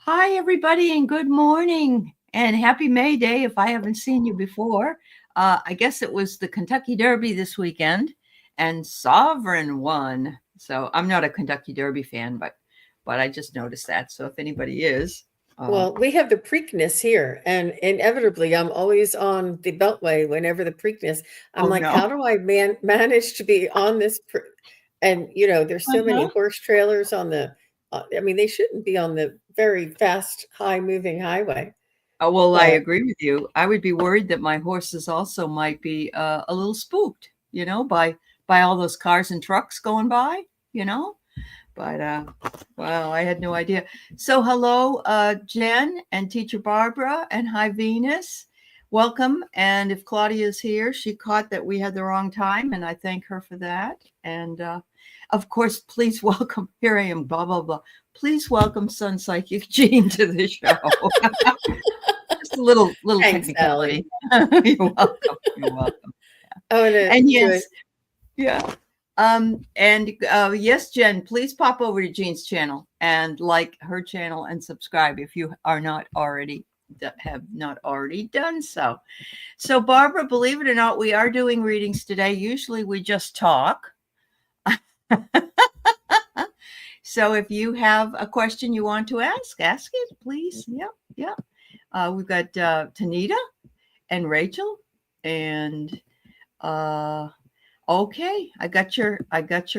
Hi, everybody, and good morning, and happy May Day if I haven't seen you before. I guess it was the Kentucky Derby this weekend, and Sovereign won. So I'm not a Kentucky Derby fan, but I just noticed that. So if anybody is, Well, we have the Preakness here, and inevitably, I'm always on the Beltway whenever the Preakness. I'm oh like, no, how do I manage to be on this? And there's so many uh-huh. horse trailers on the. I mean, they shouldn't be on the very fast, high-moving highway. Oh, well, I But agree with you. I would be worried that my horses also might be a little spooked, by all those cars and trucks going by, you know. But wow, I had no idea. So hello, Jen and Teacher Barbara, and hi Venus. Welcome. And if Claudia is here, she caught that we had the wrong time, and I thank her for that. And of course, please welcome. Here I am, blah blah blah. Please welcome Sun Psychic Jean to the show. Just a little thanks, Aley. technicality. You're welcome. You're welcome. I want to And do it. yes, yeah. And yes, Jen, please pop over to Jean's channel and like her channel and subscribe if you are not already have not already done so. So Barbara, believe it or not, we are doing readings today. Usually we just talk. So if you have a question you want to ask it, please. Yep, yep. We've got Tanita and Rachel and okay, I got your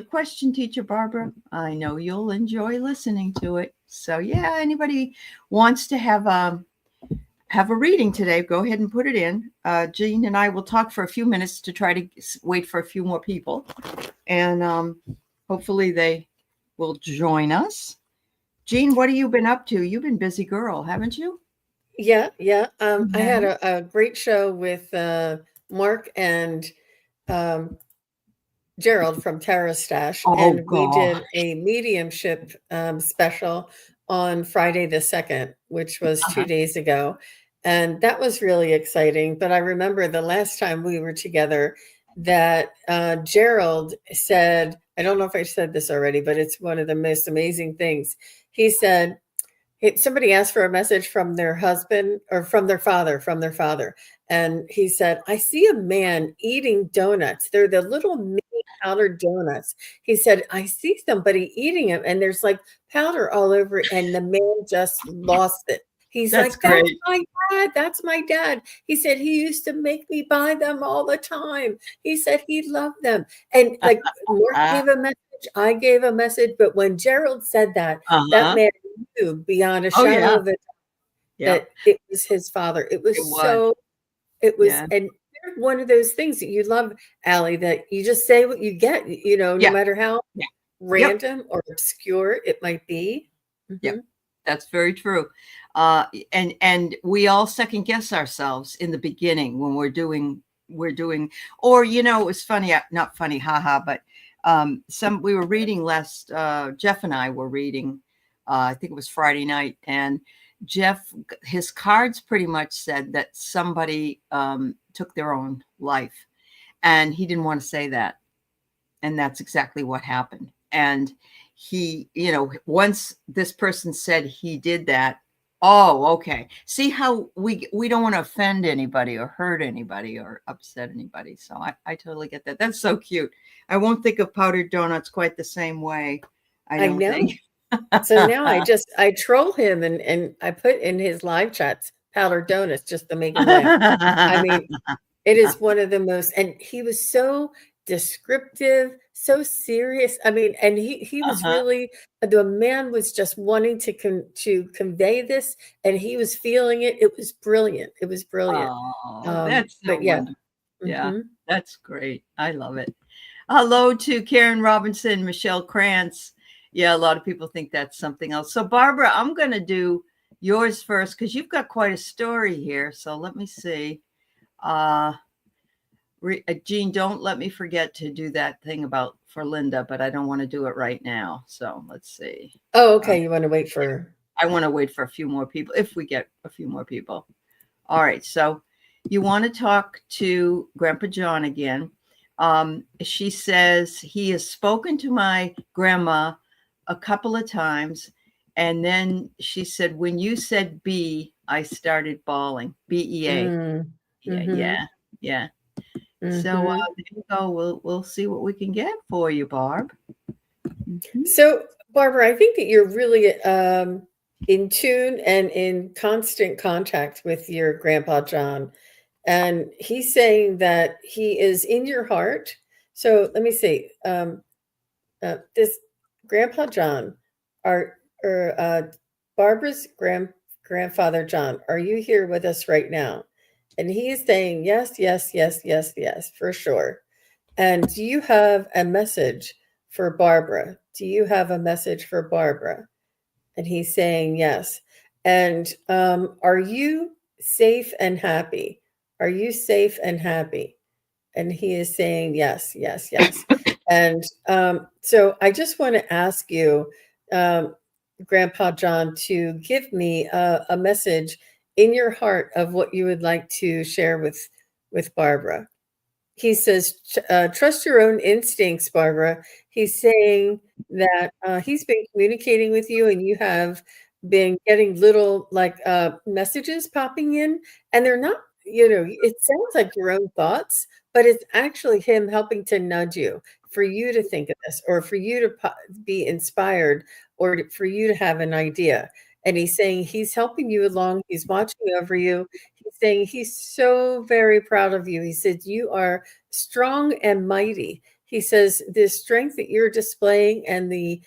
question, Teacher Barbara. I know you'll enjoy listening to it. So yeah, anybody wants to have a reading today, go ahead and put it in. Jean and I will talk for a few minutes to try to wait for a few more people, and hopefully they will join us. Jean, what have you been up to? You've been busy girl, haven't you? Yeah, yeah. I Yeah. had a great show with Mark and um, Gerald from Terra Stash, Oh and we God. did a mediumship special on Friday the 2nd, which was Uh-huh. 2 days ago. And that was really exciting. But I remember the last time we were together that Gerald said, I don't know if I said this already, but it's one of the most amazing things. He said, somebody asked for a message from their husband or from their father. And he said, I see a man eating donuts. They're the little mini powdered donuts. He said, I see somebody eating them and there's like powder all over it. And the man just lost it. He's That's like, that's great. my dad. That's my dad. He said, he used to make me buy them all the time. He said he loved them. And like Mark Uh gave a message, I gave a message. But when Gerald said that, that huh. man knew beyond a Oh shadow yeah. of a doubt Yep. that it was his father. It was. It was, Yeah. and one of those things that you love, Allie, that you just say what you get, no Yeah. matter how Yeah. Yep. random or obscure it might be. Yep. Mhm. That's very true. And we all second guess ourselves in the beginning when we're doing, or it was funny, not funny, haha, but some we were reading last. Jeff and I were reading. I think it was Friday night, and Jeff, his cards pretty much said that somebody took their own life, and he didn't want to say that, and that's exactly what happened. And he, once this person said he did that, oh, okay. See how we don't want to offend anybody or hurt anybody or upset anybody. So I totally get that. That's so cute. I won't think of powdered donuts quite the same way. I I don't know. think. So now I troll him and I put in his live chats powdered donuts just to make him laugh. I mean, it is one of the most, and he was so descriptive, so serious. I mean, and he was Uh-huh. really, the man was just wanting to convey this, and he was feeling it. It was brilliant. It was brilliant. Oh, that's so But yeah. wonderful. Yeah, Hmm. that's great. I love it. Hello to Karen Robinson, Michelle Krantz. Yeah, a lot of people think that's something else. So, Barbara, I'm going to do yours first because you've got quite a story here. So, let me see. Uh, Jean, don't let me forget to do that thing about for Linda, but I don't want to do it right now. So, let's see. Oh, Uh, okay. You want to wait yeah, for? I want to wait for a few more people if we get a few more people. All right. So, you want to talk to Grandpa John again. She says he has spoken to my grandma a couple of times And then she said, when you said B, I started bawling. BEA. Yeah, Mm-hmm. yeah. So Mm-hmm. there you go. We'll see what we can get for you, Barb. Mm-hmm. So, Barbara, I think that you're really in tune and in constant contact with your grandpa John. And he's saying that he is in your heart. So let me see. This Grandpa John, or Barbara's grandfather John, are you here with us right now? And he is saying yes, yes, yes, yes, yes, for sure. And do you have a message for Barbara? Do you have a message for Barbara? And he's saying yes. And are you safe and happy? Are you safe and happy? And he is saying yes, yes, yes. And so I just want to ask you, um, Grandpa John, to give me a message in your heart of what you would like to share with Barbara. He says, trust your own instincts, Barbara. He's saying that he's been communicating with you and you have been getting little messages popping in, and they're not, it sounds like your own thoughts, but it's actually him helping to nudge you for you to think of this, or for you to be inspired, or for you to have an idea. And he's saying he's helping you along. He's watching over you. He's saying he's so very proud of you. He said, you are strong and mighty. He says, the strength that you're displaying and the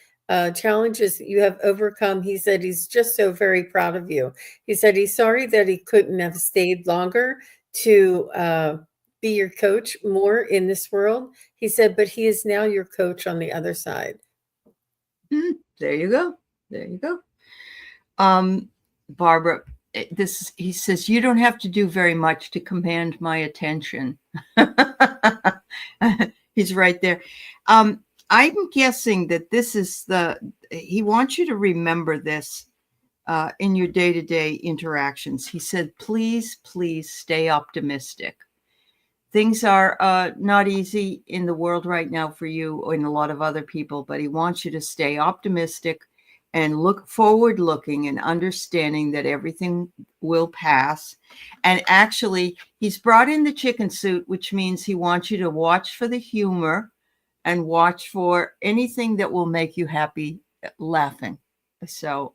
challenges that you have overcome, he said he's just so very proud of you. He said he's sorry that he couldn't have stayed longer to be your coach more in this world. He said, but he is now your coach on the other side. There you go. There you go. Barbara, he says, you don't have to do very much to command my attention. He's right there. I'm guessing that this is he wants you to remember this in your day-to-day interactions. He said, please, please stay optimistic. Things are not easy in the world right now for you and a lot of other people, but he wants you to stay optimistic and look forward looking and understanding that everything will pass. And actually, he's brought in the chicken suit, which means he wants you to watch for the humor and watch for anything that will make you happy laughing. So,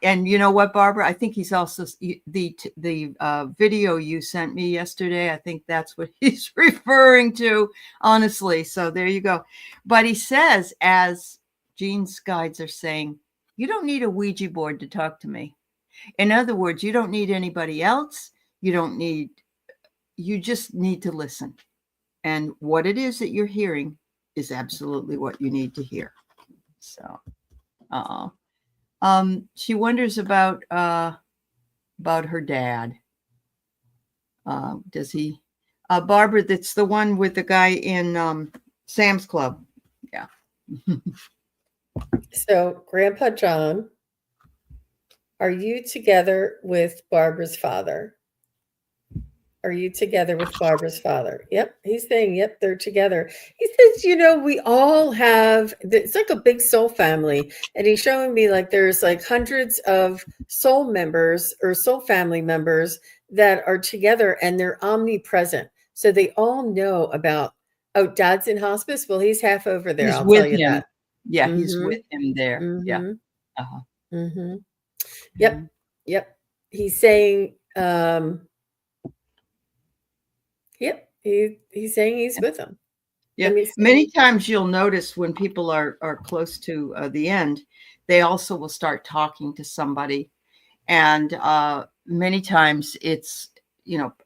and you know what, Barbara? I think he's also the video you sent me yesterday. I think that's what he's referring to, honestly. So there you go. But he says, as Jean's guides are saying, you don't need a Ouija board to talk to me. In other words, you don't need anybody else. You just need to listen. And what it is that you're hearing is absolutely what you need to hear. So, she wonders about her dad. Does he? Barbara, that's the one with the guy in Sam's Club. Yeah. So, Grandpa John, are you together with Barbara's father? Are you together with Barbara's father? Yep. He's saying, yep, they're together. He says, we all have, it's like a big soul family. And he's showing me like there's like hundreds of soul members or soul family members that are together and they're omnipresent. So they all know about, oh, Dad's in hospice. Well, he's half over there. I'll tell you him. that. Yeah, he's with him there. Mm-hmm. Yeah. Uh-huh. Mm-hmm. Yep. Yep. He's saying, yep, he's saying he's with them. Yeah, many times you'll notice when people are close to the end, they also will start talking to somebody, and many times it's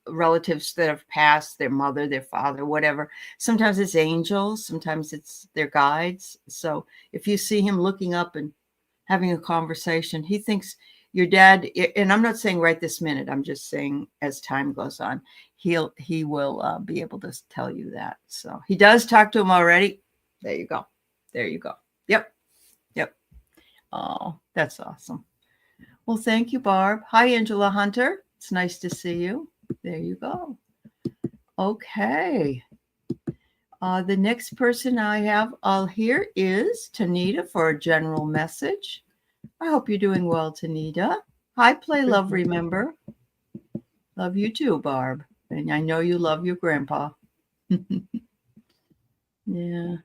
relatives that have passed, their mother, their father, whatever. Sometimes it's angels, sometimes it's their guides. So if you see him looking up and having a conversation, he thinks your dad, and I'm not saying right this minute, I'm just saying as time goes on, he will be able to tell you that. So he does talk to him already. There you go. Yep. Oh, that's awesome. Well, thank you, Barb. Hi, Angela Hunter. It's nice to see you. There you go. Okay. The next person I have here is Tanita for a general message. I hope you're doing well, Tanita. Hi, Play Love, remember. Love you too, Barb. And I know you love your grandpa. Yeah.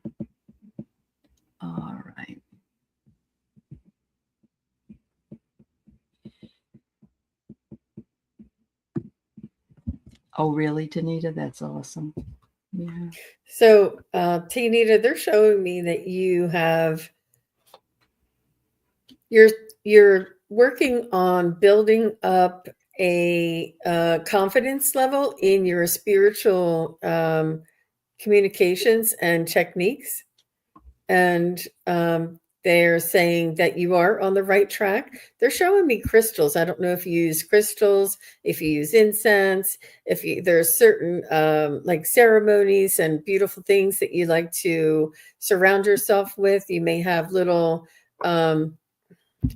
All right. Oh, really, Tanita? That's awesome. Yeah. So, Tanita, they're showing me that you're working on building up a confidence level in your spiritual communications and techniques, and they're saying that you are on the right track. They're showing me crystals. I don't know if you use crystals, if you use incense, there's certain like ceremonies and beautiful things that you like to surround yourself with. You may have little I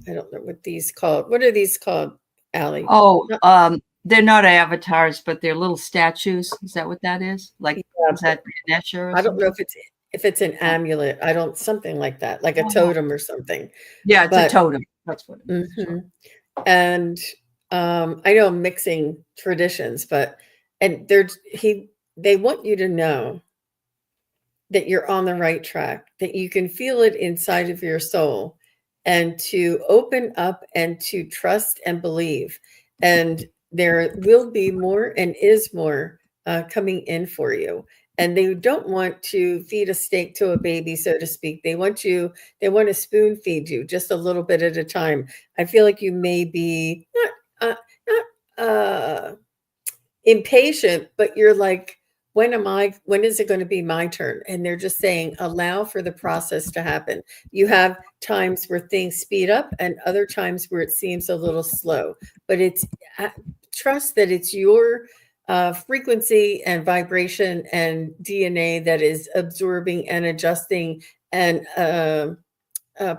don't know what these called. What are these called, Aley? Oh, they're not avatars, but they're little statues. Is that what that is? Like, Yeah, is that Ganesha or I don't know something? if it's an amulet. I don't something like that, like a Oh. totem or something. Yeah, it's a But totem. That's what it is. mhm. And I know I'm mixing traditions, but and they want you to know that you're on the right track, that you can feel it inside of your soul, and to open up and to trust and believe. And there will be more and is more coming in for you. And they don't want to feed a steak to a baby, so to speak. They want to spoon feed you just a little bit at a time. I feel like you may be not impatient, but you're like, when is it going to be my turn? And they're just saying, allow for the process to happen. You have times where things speed up and other times where it seems a little slow, but trust that it's your frequency and vibration and DNA that is absorbing and adjusting and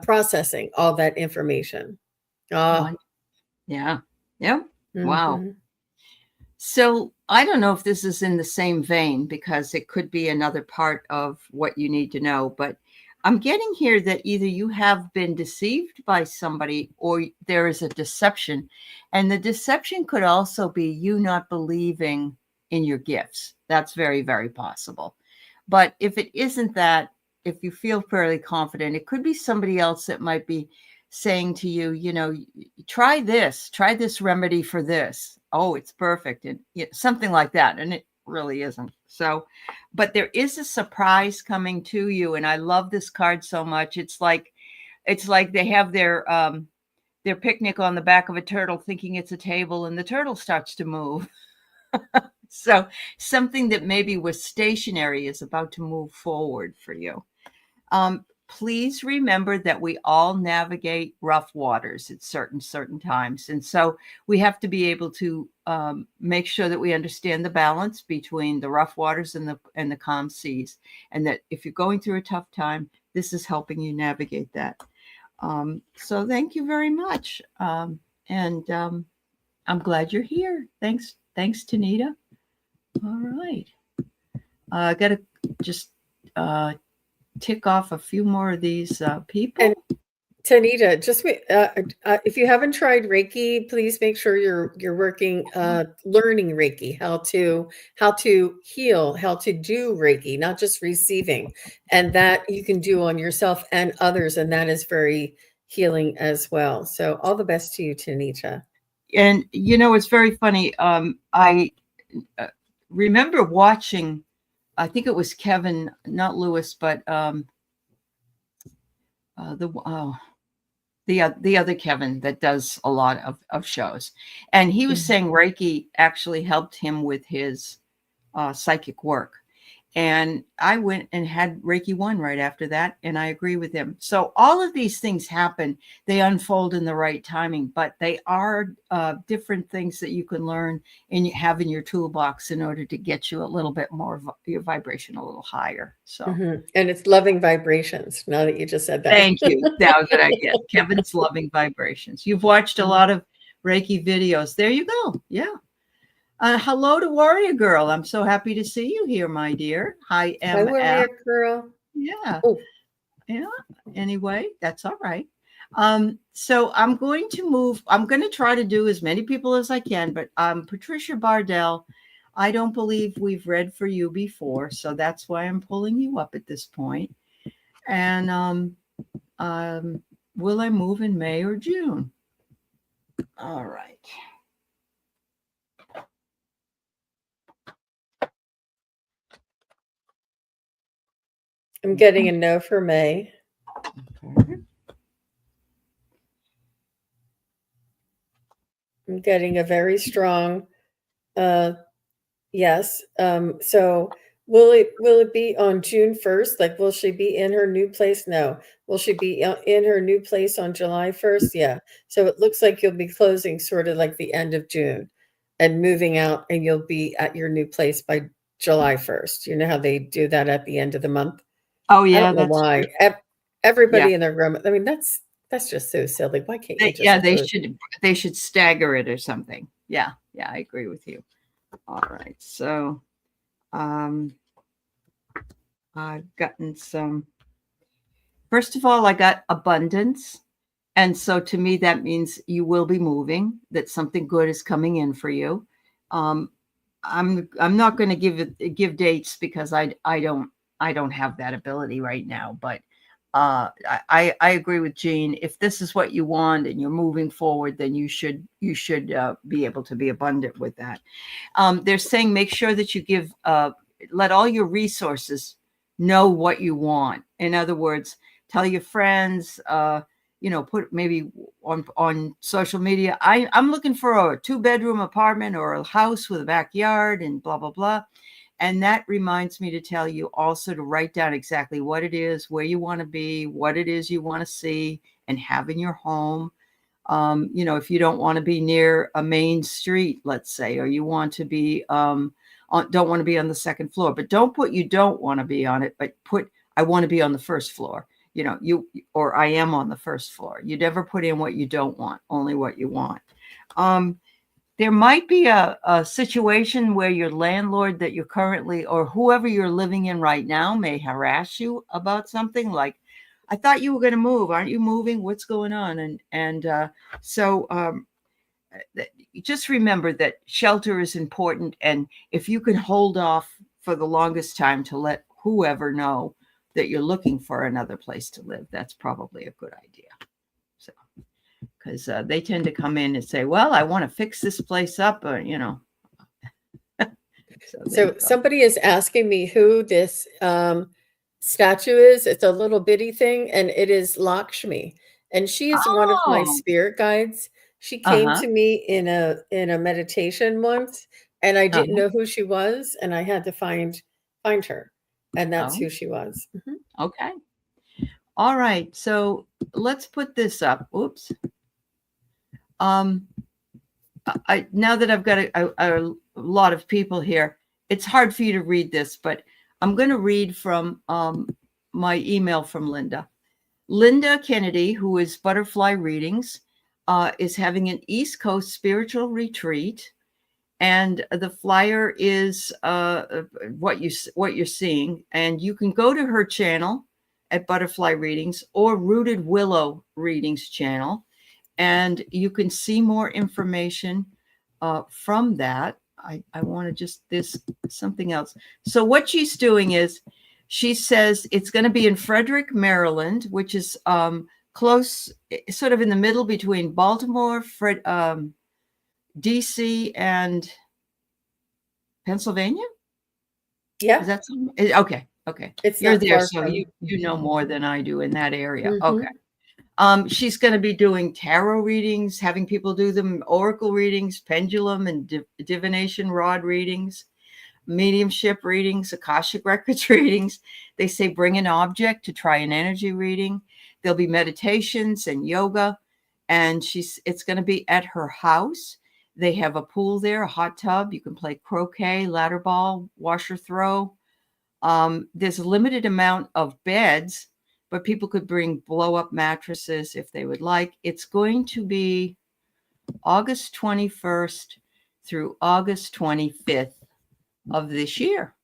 processing all that information. Yeah. Yeah. Wow. Mhm. So I don't know if this is in the same vein because it could be another part of what you need to know, but I'm getting here that either you have been deceived by somebody or there is a deception. And the deception could also be you not believing in your gifts. That's very, very possible. But if it isn't that, if you feel fairly confident, it could be somebody else that might be saying to you, you know, try this remedy for this. Oh, it's perfect. And something like that. And it really isn't. So, but there is a surprise coming to you. And I love this card so much. It's like they have their picnic on the back of a turtle thinking it's a table and the turtle starts to move. So something that maybe was stationary is about to move forward for you. Please remember that we all navigate rough waters at certain times. And so we have to be able to make sure that we understand the balance between the rough waters and the calm seas. And that if you're going through a tough time, this is helping you navigate that. So thank you very much. And I'm glad you're here. Thanks, Tanita. All right. I got to just tick off a few more of these people. And Tanita, just if you haven't tried Reiki, please make sure you're working, learning Reiki, how to heal, how to do Reiki, not just receiving, and that you can do on yourself and others, and that is very healing as well. So all the best to you, Tanita. And you know, it's very funny. I remember watching. I think it was Kevin, not Lewis, but the other Kevin that does a lot of shows. And he was saying Reiki actually helped him with his psychic work. And I went and had Reiki 1 right after that. And I agree with him. So all of these things happen. They unfold in the right timing, but they are different things that you can learn and you have in your toolbox in order to get you a little bit more, your vibration a little higher. So, and it's loving vibrations. Now that you just said that. Thank you. That was what I get. Kevin's loving vibrations. You've watched a lot of Reiki videos. There you go. Yeah. Hello to Warrior Girl. I'm so happy to see you here, my dear. Hi, Hi, Warrior Girl. Yeah. Oh. Yeah. Anyway, that's all right. So I'm going to move. I'm going to try to do as many people as I can, but Patricia Bardell, I don't believe we've read for you before, so that's why I'm pulling you up at this point. And will I move in May or June? All right. I'm getting a no for May. Okay. I'm getting a very strong yes. So will it be on June 1st? Like, will she be in her new place? No. Will she be in her new place on July 1st? Yeah. So it looks like you'll be closing sort of like the end of June and moving out, and you'll be at your new place by July 1st. You know how they do that at the end of the month? Oh I yeah, don't know that's why. true. Everybody Yeah. in their room. I mean, that's just so silly. Why can't you just Yeah, close? they should stagger it or something. Yeah, I agree with you. All right, so I've gotten some. First of all, I got abundance, and so to me that means you will be moving. That something good is coming in for you. Um, I'm not going to give dates because I don't have that ability right now, but I agree with Jean. If this is what you want and you're moving forward, then you should be able to be abundant with that. They're saying make sure that you let all your resources know what you want. In other words, tell your friends. Put maybe on social media. I'm looking for a 2-bedroom apartment or a house with a backyard and blah blah blah. And that reminds me to tell you also to write down exactly what it is, where you want to be, what it is you want to see and have in your home. If you don't want to be near a main street, let's say, or you want to be don't want to be on the second floor, but don't put you don't want to be on it, but put I want to be on the first floor. Or I am on the first floor. You never put in what you don't want, only what you want. There might be a situation where your landlord that you're currently, or whoever you're living in right now, may harass you about something like, I thought you were going to move. Aren't you moving? What's going on? So just remember that shelter is important. And if you can hold off for the longest time to let whoever know that you're looking for another place to live, that's probably a good idea. So, because they tend to come in and say, well, I want to fix this place up, So somebody is asking me who this statue is. It's a little bitty thing, and it is Lakshmi. And she is one of my Oh, spirit guides. She came to me in a meditation once, and I didn't know who she was, and I had to find her. And that's who she was. Okay. All right. So let's put this up. Oops. Now that I've got a lot of people here, it's hard for you to read this, but I'm going to read from my email from Linda. Linda Kennedy, who is Butterfly Readings, is having an East Coast spiritual retreat, and the flyer is what you're seeing, and you can go to her channel at Butterfly Readings or Rooted Willow Readings channel, and you can see more information from that. I want to just something else. So what she's doing is she says it's going to be in Frederick, Maryland, which is close, sort of in the middle between Baltimore, DC, and Pennsylvania. Yeah. Is that something? Okay. It's You're not there, far so from. you know more than I do in that area. Mhm. Okay. She's going to be doing tarot readings, having people do them, oracle readings, pendulum and divination rod readings, mediumship readings, Akashic records readings. They say bring an object to try an energy reading. There'll be meditations and yoga, and it's going to be at her house. They have a pool there, a hot tub. You can play croquet, ladder ball, washer throw. There's a limited amount of beds, but people could bring blow up mattresses if they would like. It's going to be August 21st through August 25th of this year.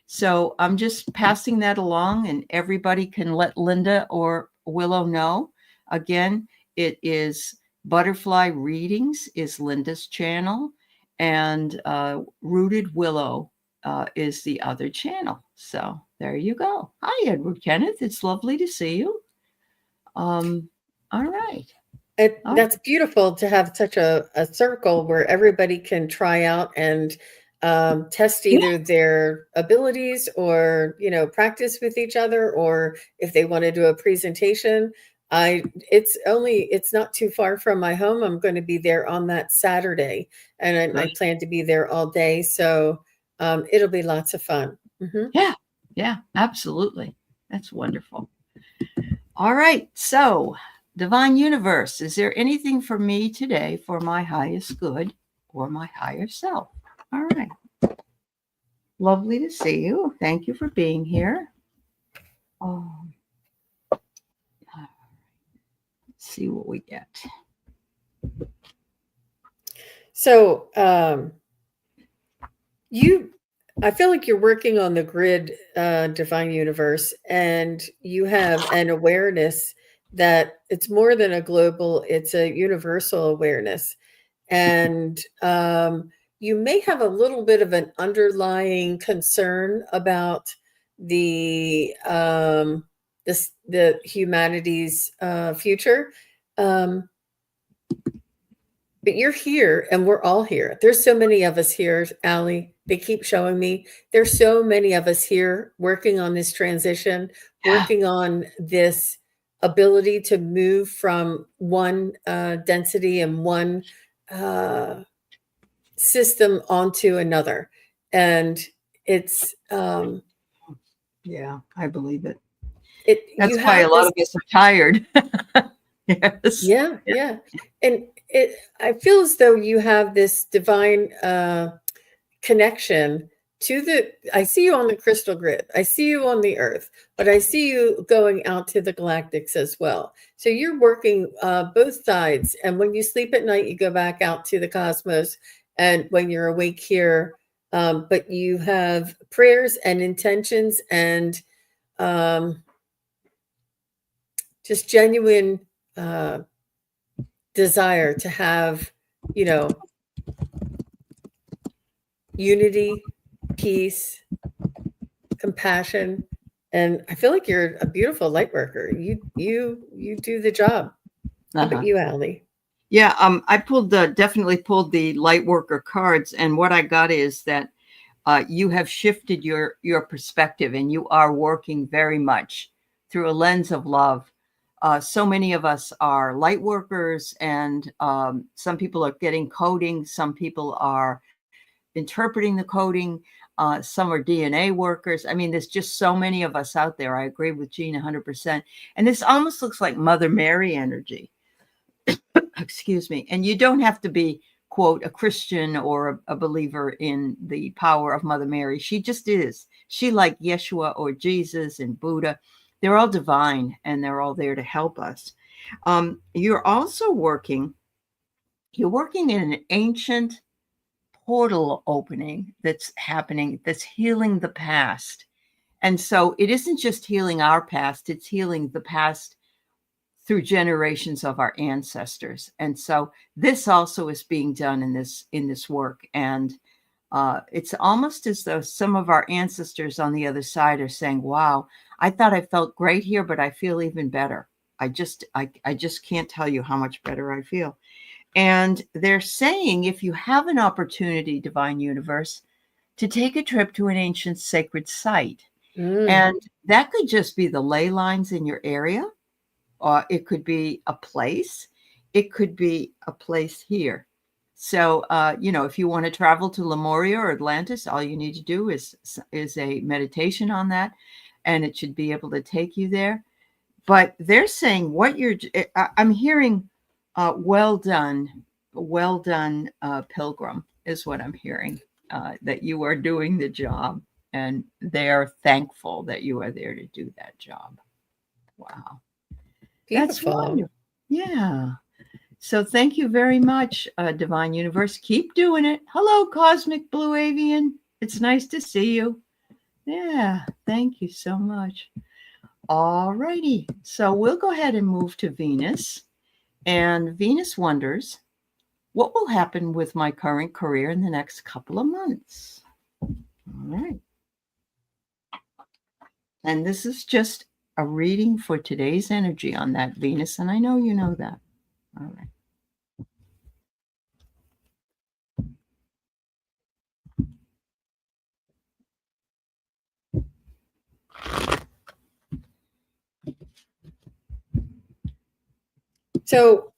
So I'm just passing that along, and everybody can let Linda or Willow know. Again, it is Butterfly Readings is Linda's channel, and Rooted Willow is the other channel. So there you go. Hi, Edward Kenneth. It's lovely to see you. All right. That's beautiful to have such a circle where everybody can try out and test either their abilities or, practice with each other, or if they want to do a presentation. It's not too far from my home. I'm going to be there on that Saturday, and I plan to be there all day. So it'll be lots of fun. Mm-hmm. Yeah, absolutely. That's wonderful. All right. So, Divine Universe, is there anything for me today for my highest good or my higher self? All right. Lovely to see you. Thank you for being here. Let's see what we get. So, I feel like you're working on the grid, Divine Universe, and you have an awareness that it's more than a global, it's a universal awareness. And you may have a little bit of an underlying concern about the humanity's future. But you're here, and we're all here. There's so many of us here, Aley. They keep showing me. There's so many of us here working on this transition, working on this ability to move from one density and one system onto another. And it's yeah, I believe it. That's why a lot of us are tired. Yes. Yeah. And I feel as though you have this divine connection to I see you on the crystal grid. I see you on the earth, but I see you going out to the galactics as well. So you're working both sides. And when you sleep at night, you go back out to the cosmos. And when you're awake here, but you have prayers and intentions and just genuine desire to have, unity, peace, compassion. And I feel like you're a beautiful light worker. You do the job. How about you, Aley? Yeah, I definitely pulled the light worker cards, and what I got is that you have shifted your perspective, and you are working very much through a lens of love. So many of us are light workers, and some people are getting coding. Some people are interpreting the coding. Some are DNA workers. I mean, there's just so many of us out there. I agree with Jean 100%. And this almost looks like Mother Mary energy. Excuse me. And you don't have to be, quote, a Christian or a believer in the power of Mother Mary. She just is. She, like Yeshua or Jesus and Buddha, they're all divine, and they're all there to help us. You're also working in an ancient portal opening that's happening, that's healing the past. And so it isn't just healing our past, it's healing the past through generations of our ancestors. And so this also is being done in this work. And it's almost as though some of our ancestors on the other side are saying, wow, I thought I felt great here, but I feel even better. I just can't tell you how much better I feel. And they're saying, if you have an opportunity, Divine Universe, to take a trip to an ancient sacred site. And that could just be the ley lines in your area, or it could be a place. It could be a place here. So, if you want to travel to Lemuria or Atlantis, all you need to do is a meditation on that, and it should be able to take you there. But they're saying I'm hearing, well done, pilgrim, is what I'm hearing, that you are doing the job, and they are thankful that you are there to do that job. Wow. Beautiful. That's wonderful. Yeah. So thank you very much, Divine Universe. Keep doing it. Hello, Cosmic Blue Avian. It's nice to see you. Yeah. Thank you so much. All righty. So we'll go ahead and move to Venus. And Venus wonders, what will happen with my current career in the next couple of months? All right. And this is just a reading for today's energy on that Venus. And I know you know that. All right. So,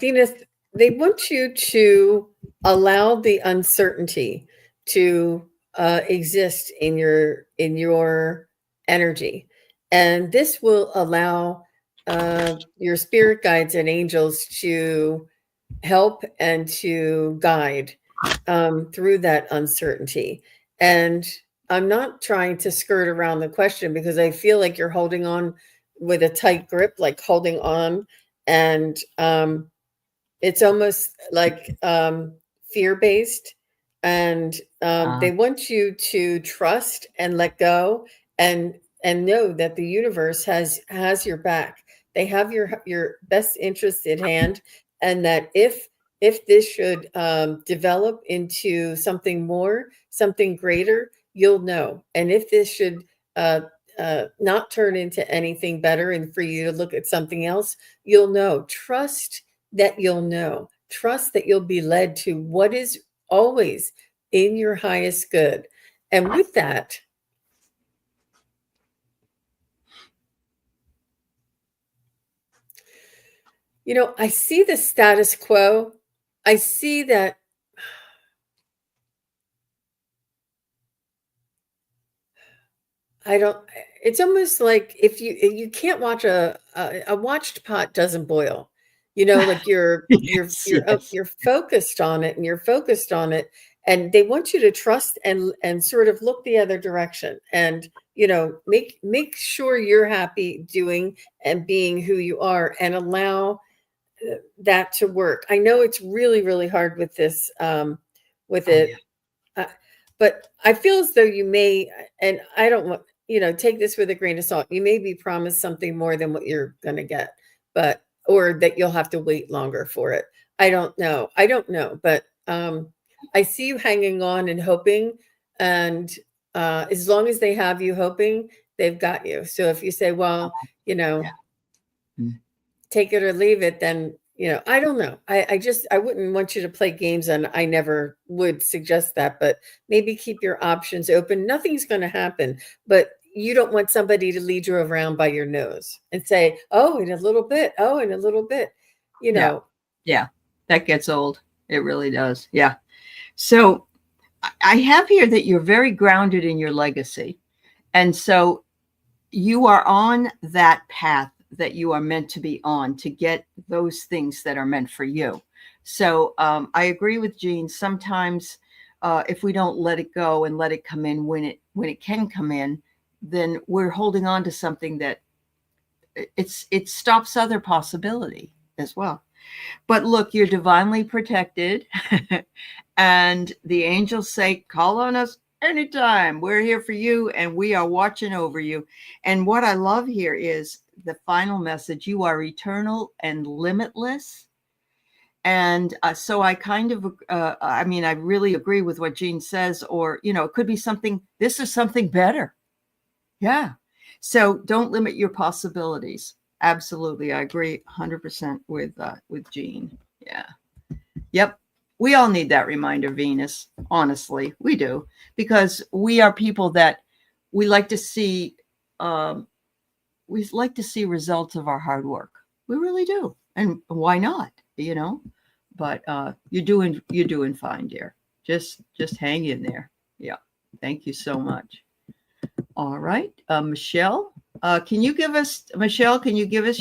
Venus, they want you to allow the uncertainty to exist in your energy, and this will allow your spirit guides and angels to help and to guide through that uncertainty. And I'm not trying to skirt around the question because I feel like you're holding on with a tight grip, like holding on. And it's almost like fear-based. And they want you to trust and let go and know that the universe has your back. They have your best interest at hand, and that if this should develop into something more, something greater, you'll know. And if this should not turn into anything better and for you to look at something else, you'll know. Trust that you'll know. Trust that you'll be led to what is always in your highest good. And with that, I see the status quo. I see that it's almost like if you can't watch a watched pot doesn't boil. Like Yes, yes. you're focused on it, and you're focused on it, and they want you to trust and sort of look the other direction, and make sure you're happy doing and being who you are, and allow that to work. I know it's really, really hard with this, with it. Yeah. But I feel as though you may, and I don't want, take this with a grain of salt. You may be promised something more than what you're going to get, or that you'll have to wait longer for it. I don't know. But I see you hanging on and hoping. And as long as they have you hoping, they've got you. So if you say, well, Yeah. take it or leave it, then I don't know. I wouldn't want you to play games, and I never would suggest that, but maybe keep your options open. Nothing's going to happen, but you don't want somebody to lead you around by your nose and say, oh, in a little bit, Yeah, that gets old. It really does. Yeah. So I have here that you're very grounded in your legacy. And so you are on that path that you are meant to be on to get those things that are meant for you. So I agree with Jean. Sometimes if we don't let it go and let it come in when it can come in, then we're holding on to something that it stops other possibility as well. But look, you're divinely protected. And the angels say, call on us anytime. We're here for you and we are watching over you. And what I love here is the final message: you are eternal and limitless. And so I kind of, I really agree with what Jean says, or, it could be something, this is something better. Yeah. So don't limit your possibilities. Absolutely. I agree 100% with Jean. Yeah. Yep. We all need that reminder, Venus. Honestly, we do, because we are people that we like to see, results of our hard work. We really do. And why not, but you're doing fine, dear. Just hang in there. Yeah. Thank you so much. All right. Michelle, can you give us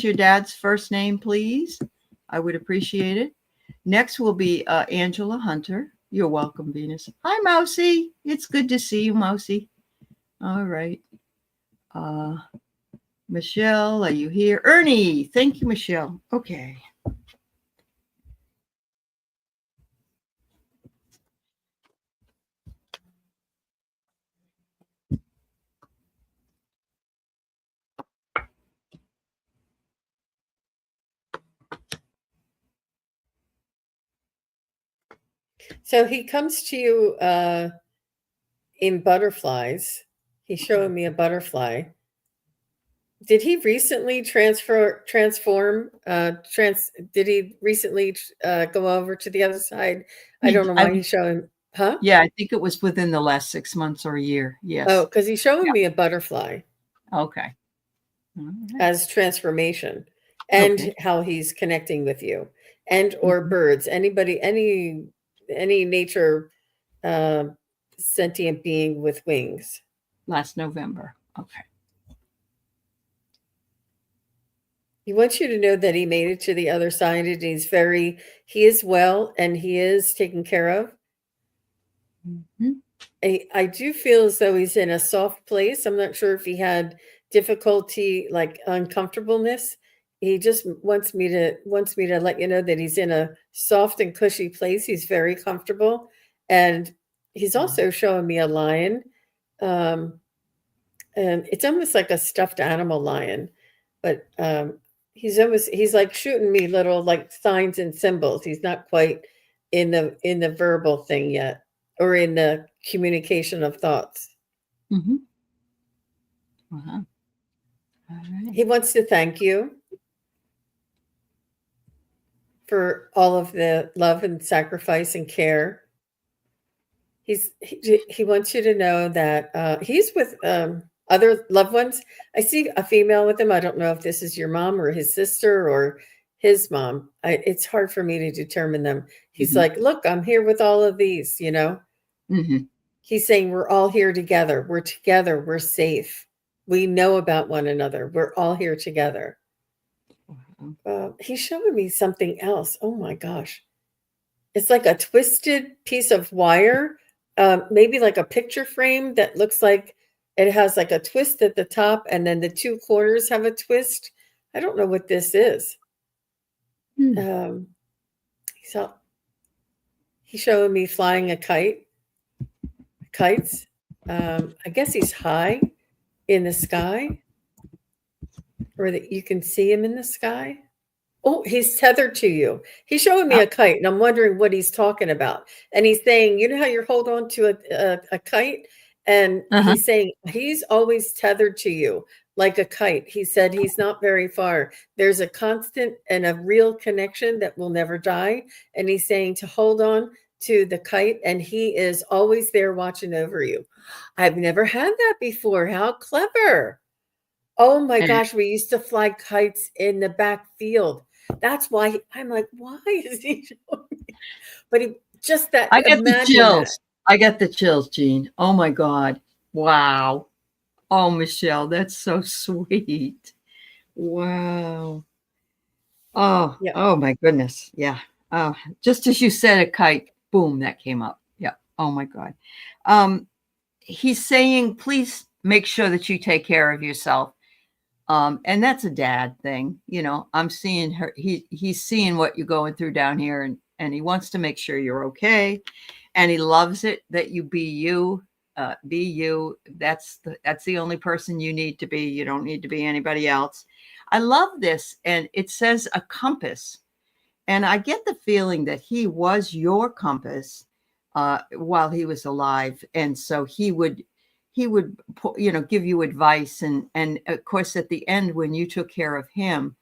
your dad's first name, please? I would appreciate it. Next will be Angela Hunter. You're welcome, Venus. Hi, Mousy. It's good to see you, Mousy. All right. Michelle, are you here? Ernie. Thank you, Michelle. Okay. So he comes to you in butterflies. He's showing me a butterfly. Did he recently transform? Did he recently go over to the other side? I don't know why he's showing. Huh? Yeah, I think it was within the last 6 months or a year. Yes. Oh, because he's showing me a butterfly. Okay. As transformation, and how he's connecting with you, and or birds, anybody, any nature sentient being with wings. Last November. Okay. He wants you to know that he made it to the other side, and he is well, and he is taken care of. I do feel as though he's in a soft place. I'm not sure if he had difficulty, like uncomfortableness. He just wants me to let you know that he's in a soft and cushy place. He's very comfortable, and he's also showing me a lion, and it's almost like a stuffed animal lion, but he's like shooting me little like signs and symbols. He's not quite in the verbal thing yet, or in the communication of thoughts. All right. He wants to thank you for all of the love and sacrifice and care. He wants you to know that he's with other loved ones. I see a female with him. I don't know if this is your mom or his sister or his mom. It's hard for me to determine them. He's like, look, I'm here with all of these, you know. He's saying we're all here together. We're together. We're safe. We know about one another. We're all here together. He's showing me something else. Oh my gosh. It's like a twisted piece of wire, maybe like a picture frame that looks like it has like a twist at the top, and then the two corners have a twist. I don't know what this is. So he's showing me flying a kite. Kites. I guess he's high in the sky, or that you can see him in the sky. Oh, he's tethered to you. He's showing me a kite, and I'm wondering what he's talking about. And he's saying, you know how you hold on to a kite? And he's saying he's always tethered to you like a kite. He said he's not very far. There's a constant and a real connection that will never die. And he's saying to hold on to the kite, and he is always there watching over you. I've never had that before. How clever. Oh my gosh, we used to fly kites in the back field. That's why I'm like, why is he showing me? But he just that. I get the chills. I get the chills, Jean. Oh my God. Wow. Oh, Michelle, that's so sweet. Wow. Oh, yeah. Oh my goodness. Yeah. Just as you said a kite, boom, that came up. Yeah. Oh my God. He's saying, please make sure that you take care of yourself. And that's a dad thing. You know, I'm seeing her, he's seeing what you're going through down here, and he wants to make sure you're okay. And he loves it that you be you. Be you. That's the only person you need to be. You don't need to be anybody else. I love this. And it says a compass. And I get the feeling that he was your compass while he was alive. And so he would, you know, give you advice. And of course, at the end, when you took care of him,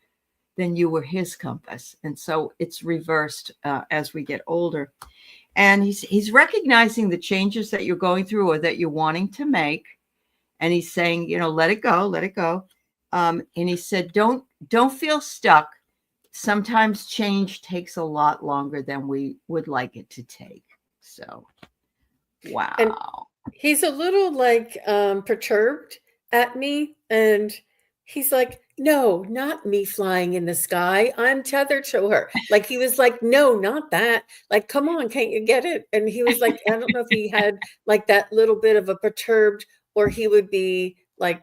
then you were his compass. And so it's reversed as we get older. And he's recognizing the changes that you're going through or that you're wanting to make. And he's saying, you know, let it go, let it go. And he said, don't feel stuck. Sometimes change takes a lot longer than we would like it to take. So, wow. And he's a little like perturbed at me. And he's like, no, not me flying in the sky. I'm tethered to her. Like he was like, no, not that. Like, come on, can't you get it? And he was like, I don't know if he had like that little bit of a perturbed, or he would be like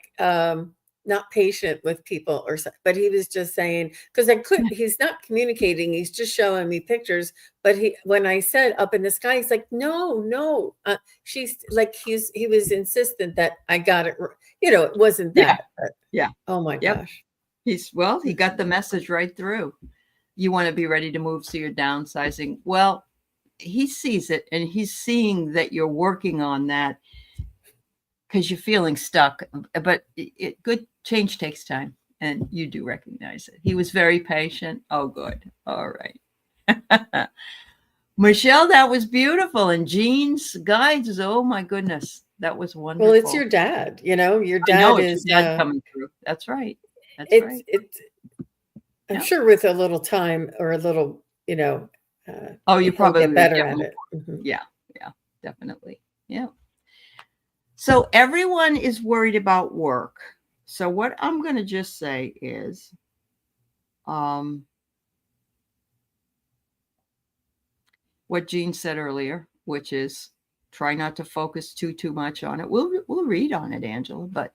not patient with people or something. But he was just saying, because he's not communicating. He's just showing me pictures. But when I said up in the sky, he's like, no. She's like, he was insistent that I got it. You know, it wasn't that. Yeah. Oh my gosh. He got the message right through. You want to be ready to move, so you're downsizing. Well, he sees it, and he's seeing that you're working on that because you're feeling stuck. But good change takes time, and you do recognize it. He was very patient. Oh, good. All right. Michelle, that was beautiful. And Jean's guides, oh my goodness, that was wonderful. Well, it's your dad, your I know, dad it's is your dad coming through. That's right. That's it's right. it's I'm Yep. sure with a little time or a little, Oh, you he'll probably get better get at more. it. Mhm. Yeah, definitely. Yeah. So everyone is worried about work. So what I'm going to just say is, what Jean said earlier, which is try not to focus too much on it. We'll read on it, Angela, but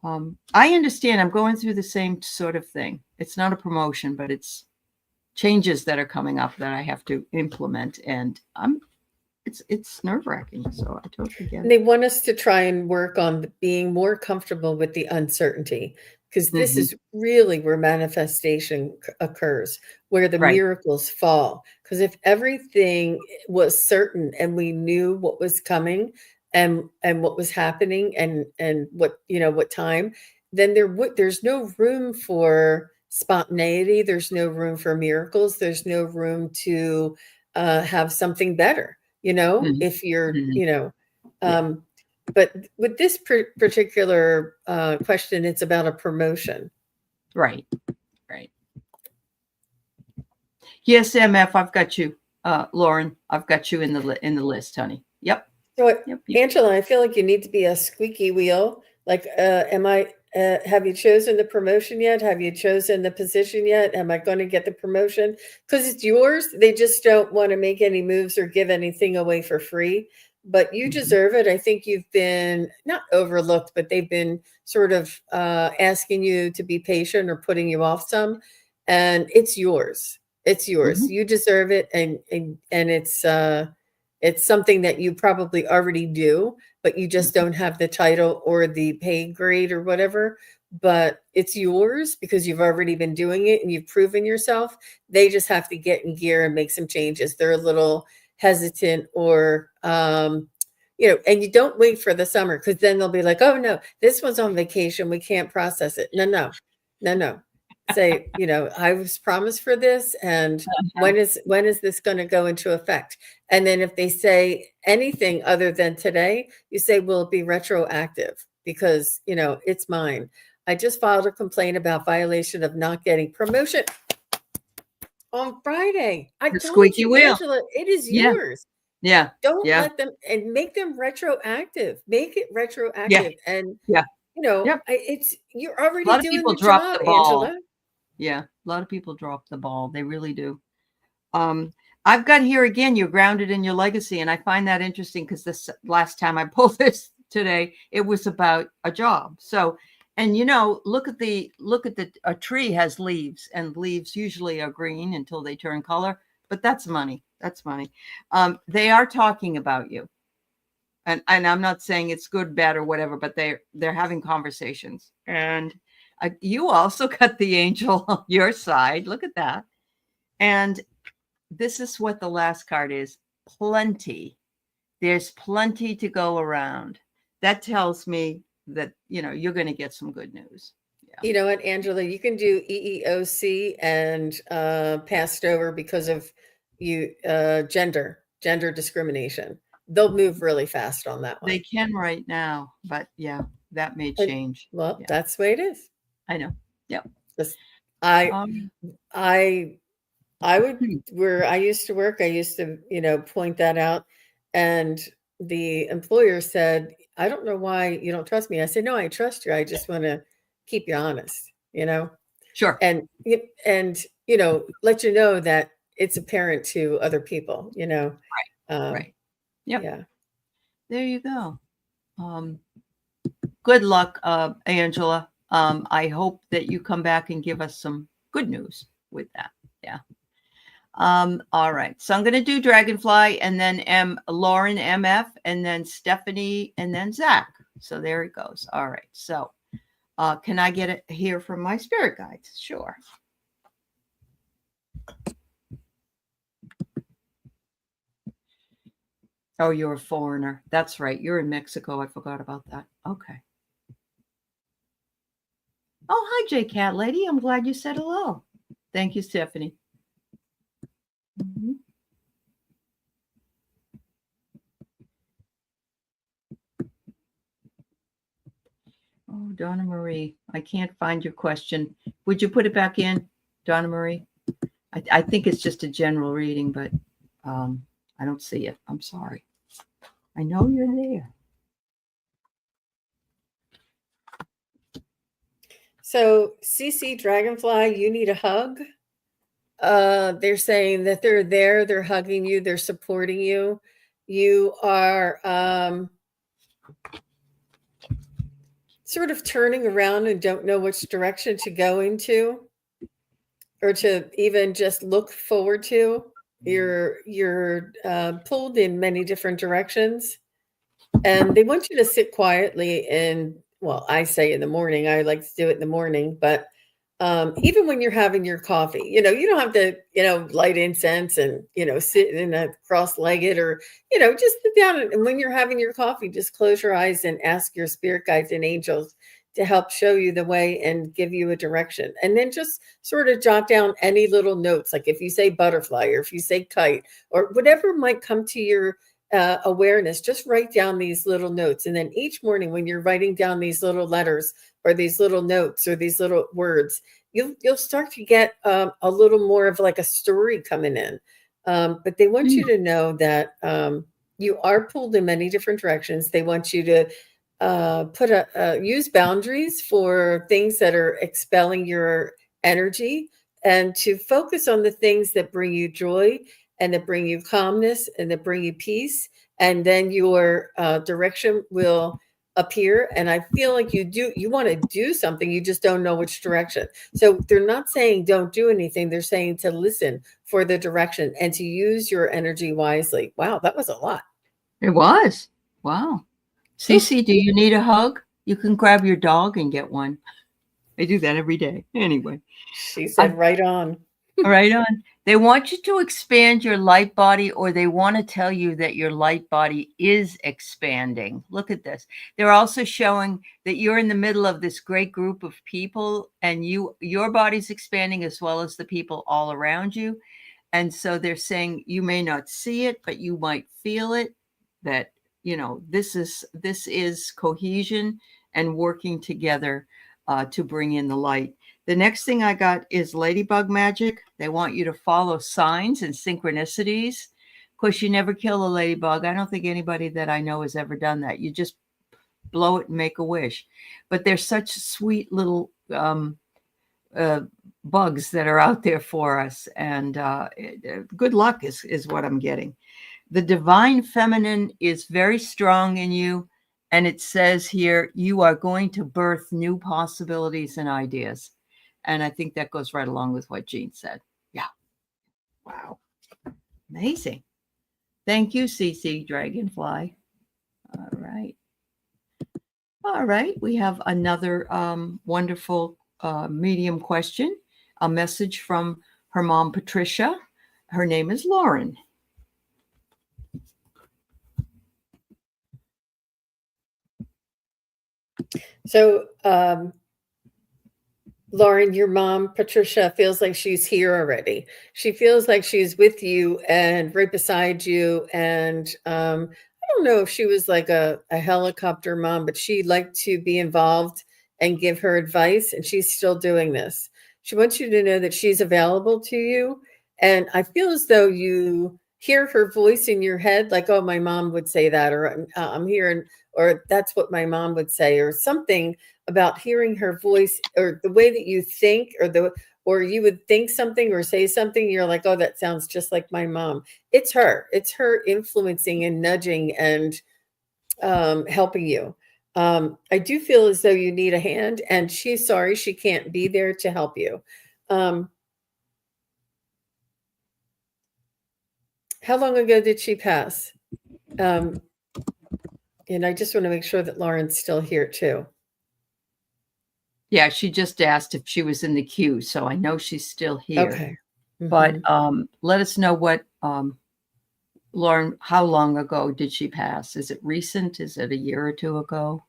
I understand. I'm going through the same sort of thing. It's not a promotion, but it's changes that are coming up that I have to implement, and it's nerve-wracking. So I totally get And they it. want us to try and work on being more comfortable with the uncertainty, because this is really where manifestation occurs, where the Right. miracles fall. Because if everything was certain and we knew what was coming and what was happening and what time, then there's no room for spontaneity. There's no room for miracles. There's no room to have something better. If you're, Yeah. but with this particular question, it's about a promotion. Right. Yes, MF, I've got you. Lauren, I've got you in the list, honey. Yep. So, Yep. Angela, I feel like you need to be a squeaky wheel. Like, have you chosen the promotion yet? Have you chosen the position yet? Am I going to get the promotion? Because it's yours. They just don't want to make any moves or give anything away for free. But you deserve it. I think you've been not overlooked, but they've been sort of asking you to be patient or putting you off some. And it's yours. It's yours. You deserve it. And it's something that you probably already do, but you just don't have the title or the pay grade or whatever. But it's yours because you've already been doing it and you've proven yourself. They just have to get in gear and make some changes. They're a little hesitant or, and you don't wait for the summer, because then they'll be like, oh, no, this one's on vacation. We can't process it. No. Say, I was promised for this, and when is this going to go into effect? And then if they say anything other than today, you say, will it be retroactive? Because, it's mine. I just filed a complaint about violation of not getting promotion on Friday. I The told squeaky you, wheel. Angela, it is Yeah. yours. Yeah. Don't let them, and make them retroactive. Make it retroactive. And, Yep. you're already A lot of doing people the drop job, the ball. Angela. Yeah. A lot of people drop the ball. They really do. I've got here again, you're grounded in your legacy. And I find that interesting because this last time I pulled this today, it was about a job. So, and look at a tree has leaves, and leaves usually are green until they turn color, but that's money. That's money. They are talking about you. And I'm not saying it's good, bad, or whatever, but they're having conversations. And you also got the angel on your side. Look at that. And this is what the last card is. Plenty. There's plenty to go around. That tells me that, you're going to get some good news. Yeah. You know what, Angela, you can do EEOC and passed over because of gender discrimination. They'll move really fast on that one. They can right now, but yeah, that may change. Well, that's the way it is. I know. Yep. I would, where I used to work, I used to, point that out. And the employer said, I don't know why you don't trust me. I said, no, I trust you. I just want to keep you honest, Sure. And let you know that it's apparent to other people, Right. Yep. Yeah. There you go. Good luck, Angela. I hope that you come back and give us some good news with that. Yeah. All right. So I'm going to do Dragonfly, and then Lauren, MF, and then Stephanie, and then Zach. So there it goes. All right. So can I get it here from my spirit guides? Sure. Oh, you're a foreigner. That's right. You're in Mexico. I forgot about that. Okay. Oh, hi, J Cat Lady. I'm glad you said hello. Thank you, Stephanie. Mm-hmm. Oh, Donna Marie, I can't find your question. Would you put it back in, Donna Marie? I think it's just a general reading, but I don't see it. I'm sorry. I know you're there. So, CC Dragonfly, you need a hug. They're saying that they're there, they're hugging you, they're supporting you. You are sort of turning around and don't know which direction to go into, or to even just look forward to. You're pulled in many different directions, and they want you to sit quietly in, well, I say in the morning. I like to do it in the morning, but even when you're having your coffee, you don't have to, light incense and, sit in a cross-legged, or, just sit down. And when you're having your coffee, just close your eyes and ask your spirit guides and angels to help show you the way and give you a direction. And then just sort of jot down any little notes, like if you say butterfly, or if you say kite, or whatever might come to your awareness, just write down these little notes. And then each morning when you're writing down these little letters, or these little notes, or these little words, you'll start to get a little more of like a story coming in. But they want you to know that you are pulled in many different directions. They want you to use boundaries for things that are expelling your energy, and to focus on the things that bring you joy, and that bring you calmness, and that bring you peace. And then your direction will appear. And I feel like you want to do something, you just don't know which direction. So they're not saying don't do anything, they're saying to listen for the direction and to use your energy wisely. Wow, that was a lot. It was. Wow. Cece, do you need a hug? You can grab your dog and get one. I do that every day. Anyway. She said, right on. Right on. They want you to expand your light body, or they want to tell you that your light body is expanding. Look at this. They're also showing that you're in the middle of this great group of people, and your body's expanding as well as the people all around you. And so they're saying you may not see it, but you might feel it, that, this is cohesion and working together to bring in the light. The next thing I got is ladybug magic. They want you to follow signs and synchronicities. Of course, you never kill a ladybug. I don't think anybody that I know has ever done that. You just blow it and make a wish. But they're such sweet little bugs that are out there for us. And good luck is what I'm getting. The divine feminine is very strong in you. And it says here, you are going to birth new possibilities and ideas. And I think that goes right along with what Jean said. Yeah. Wow. Amazing. Thank you, CC Dragonfly. All right. All right. We have another wonderful medium question, a message from her mom, Patricia. Her name is Lauren. So, Lauren, your mom, Patricia, feels like she's here already. She feels like she's with you and right beside you. And I don't know if she was like a helicopter mom, but she liked to be involved and give her advice. And she's still doing this. She wants you to know that she's available to you. And I feel as though you hear her voice in your head, like, oh, my mom would say that, or I'm here, and or that's what my mom would say, or something about hearing her voice, or the way that you think, or you would think something or say something, you're like, oh, that sounds just like my mom. It's her influencing and nudging and helping you. I do feel as though you need a hand, and she's sorry she can't be there to help you. How long ago did she pass? And I just want to make sure that Lauren's still here too. Yeah, she just asked if she was in the queue, so I know she's still here. Okay. Mm-hmm. But let us know what Lauren, how long ago did she pass? Is it recent? Is it a year or two ago?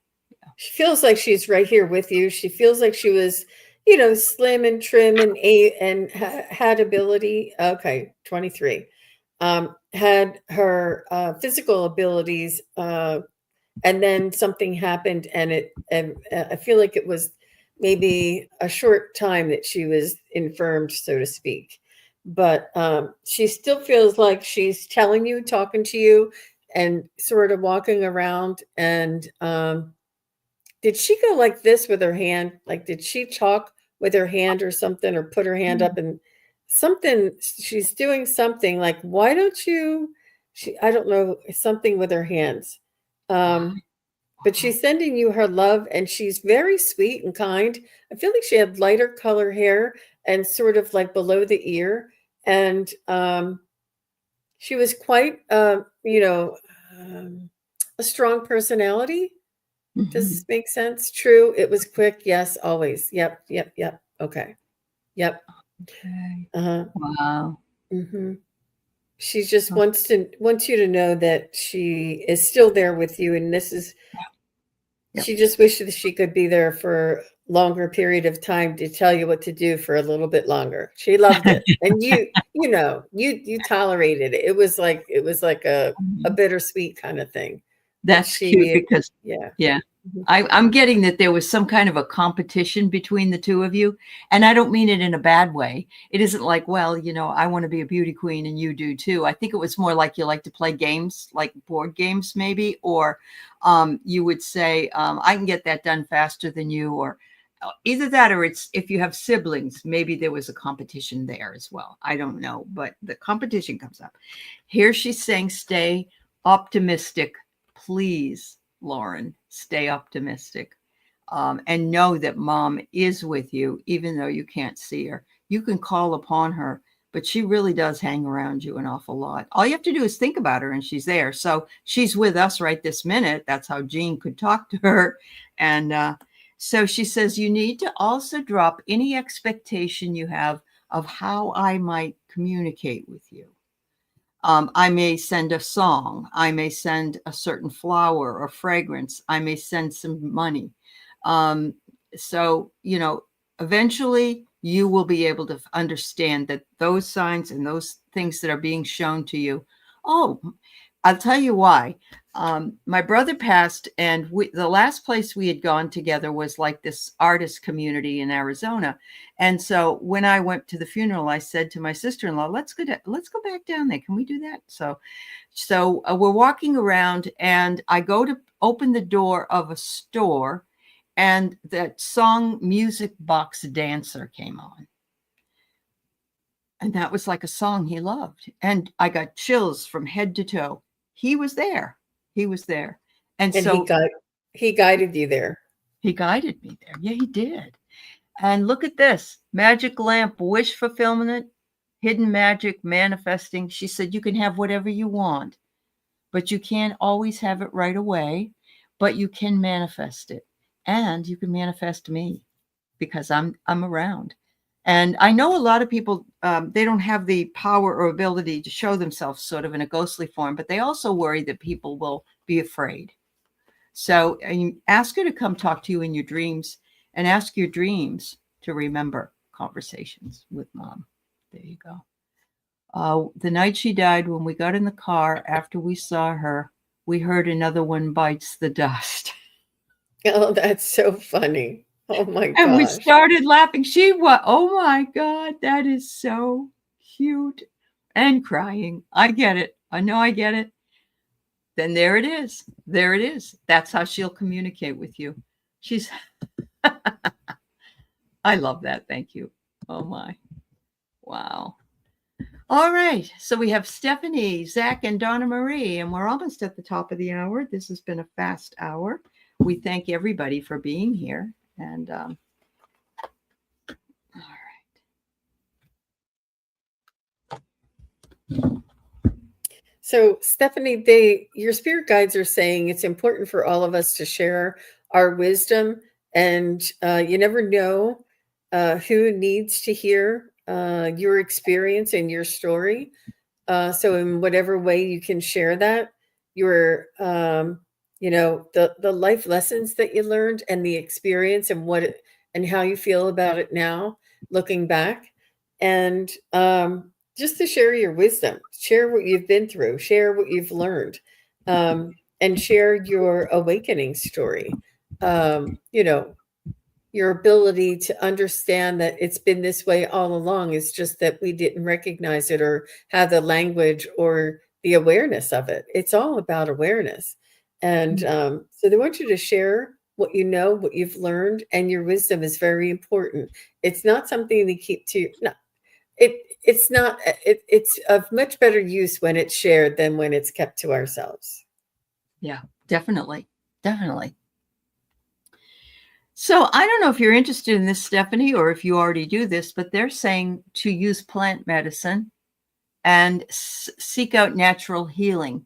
She feels like she's right here with you. She feels like she was, you know, slim and trim and had ability. Okay, 23. Had her physical abilities, and then something happened, and I feel like it was maybe a short time that she was infirmed, so to speak. But she still feels like she's telling you, talking to you, and sort of walking around. And did she go like this with her hand? Like, did she talk with her hand or something, or put her hand up and something? She's doing something like, why don't you? I don't know, something with her hands. But she's sending you her love, and she's very sweet and kind. I feel like she had lighter color hair and sort of like below the ear. And she was quite, a strong personality. Does this make sense? True. It was quick. Yes, always. Yep. Yep. Yep. Okay. Yep. Okay. Uh-huh. Wow. Mm-hmm. She just wants you to know that she is still there with you, and this is. Yep. She just wishes she could be there for longer period of time to tell you what to do for a little bit longer. She loved it, and you tolerated it. It was like a bittersweet kind of thing. That's cute because yeah. I'm getting that there was some kind of a competition between the two of you. And I don't mean it in a bad way. It isn't like, well, I want to be a beauty queen and you do too. I think it was more like you like to play games, like board games maybe, or you would say, I can get that done faster than you, or either that, or it's if you have siblings, maybe there was a competition there as well. I don't know, but the competition comes up. Here she's saying, stay optimistic, please. Lauren, stay optimistic, and know that mom is with you, even though you can't see her. You can call upon her, but she really does hang around you an awful lot. All you have to do is think about her and she's there. So she's with us right this minute. That's how Jean could talk to her. And so she says, you need to also drop any expectation you have of how I might communicate with you. I may send a song. I may send a certain flower or fragrance. I may send some money. So, eventually you will be able to understand that those signs and those things that are being shown to you. Oh, I'll tell you why. My brother passed, and the last place we had gone together was like this artist community in Arizona. And so when I went to the funeral, I said to my sister-in-law, let's go back down there. Can we do that? So we're walking around, and I go to open the door of a store, and that song Music Box Dancer came on. And that was like a song he loved. And I got chills from head to toe. He was there. And so he guided you there. He guided me there. Yeah, he did. And look at this magic lamp, wish fulfillment, hidden magic, manifesting. She said, you can have whatever you want, but you can't always have it right away, but you can manifest it. And you can manifest me because I'm around. And I know a lot of people, they don't have the power or ability to show themselves sort of in a ghostly form, but they also worry that people will be afraid. So ask her to come talk to you in your dreams, and ask your dreams to remember conversations with mom. There you go. The night she died, when we got in the car after we saw her, we heard another one bites the dust. Oh, that's so funny. Oh my gosh. And we started laughing. Oh my God, that is so cute. And crying. I get it. I know I get it. Then there it is. That's how she'll communicate with you. I love that. Thank you. Oh my. Wow. All right. So we have Stephanie, Zach, and Donna Marie, and we're almost at the top of the hour. This has been a fast hour. We thank everybody for being here. And all right. So, Stephanie, your spirit guides are saying it's important for all of us to share our wisdom, and you never know who needs to hear your experience and your story. So in whatever way you can share that, your, the life lessons that you learned and the experience and and how you feel about it now, looking back, and just to share your wisdom, share what you've been through, share what you've learned, and share your awakening story. You know, your ability to understand that it's been this way all along. It's just that we didn't recognize it or have the language or the awareness of it. It's all about awareness. And so they want you to share what you know, what you've learned, and your wisdom is very important. It's not something to keep to. No, it's not. It's of much better use when it's shared than when it's kept to ourselves. Yeah, definitely. Definitely. So I don't know if you're interested in this, Stephanie, or if you already do this, but they're saying to use plant medicine and seek out natural healing.